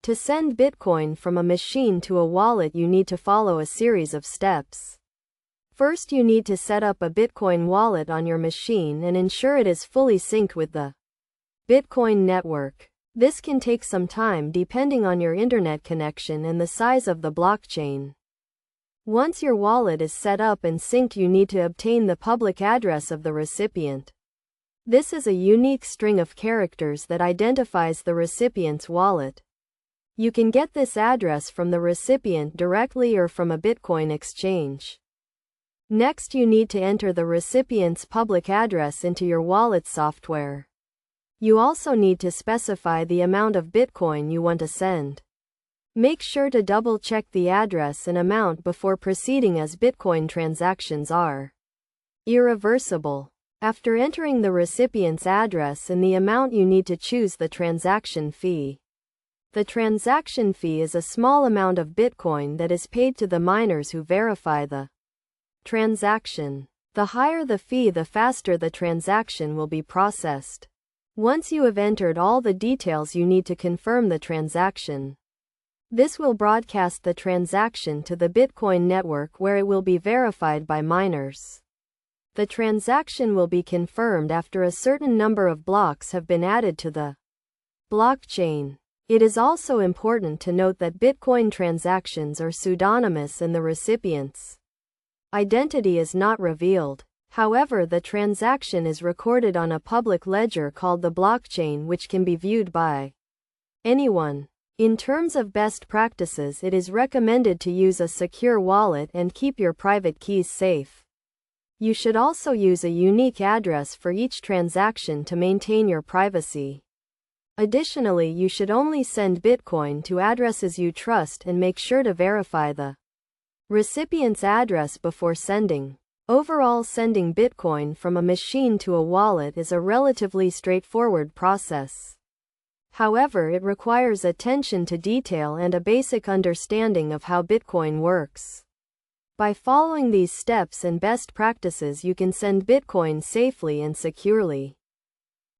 To send Bitcoin from a machine to a wallet, you need to follow a series of steps. First, you need to set up a Bitcoin wallet on your machine and ensure it is fully synced with the Bitcoin network. This can take some time depending on your internet connection and the size of the blockchain. Once your wallet is set up and synced, you need to obtain the public address of the recipient. This is a unique string of characters that identifies the recipient's wallet. You can get this address from the recipient directly or from a Bitcoin exchange. Next, you need to enter the recipient's public address into your wallet software. You also need to specify the amount of Bitcoin you want to send. Make sure to double-check the address and amount before proceeding, as Bitcoin transactions are irreversible. After entering the recipient's address and the amount, you need to choose the transaction fee. The transaction fee is a small amount of Bitcoin that is paid to the miners who verify the transaction. The higher the fee, the faster the transaction will be processed. Once you have entered all the details, you need to confirm the transaction. This will broadcast the transaction to the Bitcoin network, where it will be verified by miners. The transaction will be confirmed after a certain number of blocks have been added to the blockchain. It is also important to note that Bitcoin transactions are pseudonymous and the recipient's identity is not revealed. However, the transaction is recorded on a public ledger called the blockchain, which can be viewed by anyone. In terms of best practices, it is recommended to use a secure wallet and keep your private keys safe. You should also use a unique address for each transaction to maintain your privacy. Additionally, you should only send Bitcoin to addresses you trust and make sure to verify the recipient's address before sending. Overall, sending Bitcoin from a machine to a wallet is a relatively straightforward process. However, it requires attention to detail and a basic understanding of how Bitcoin works. By following these steps and best practices, you can send Bitcoin safely and securely.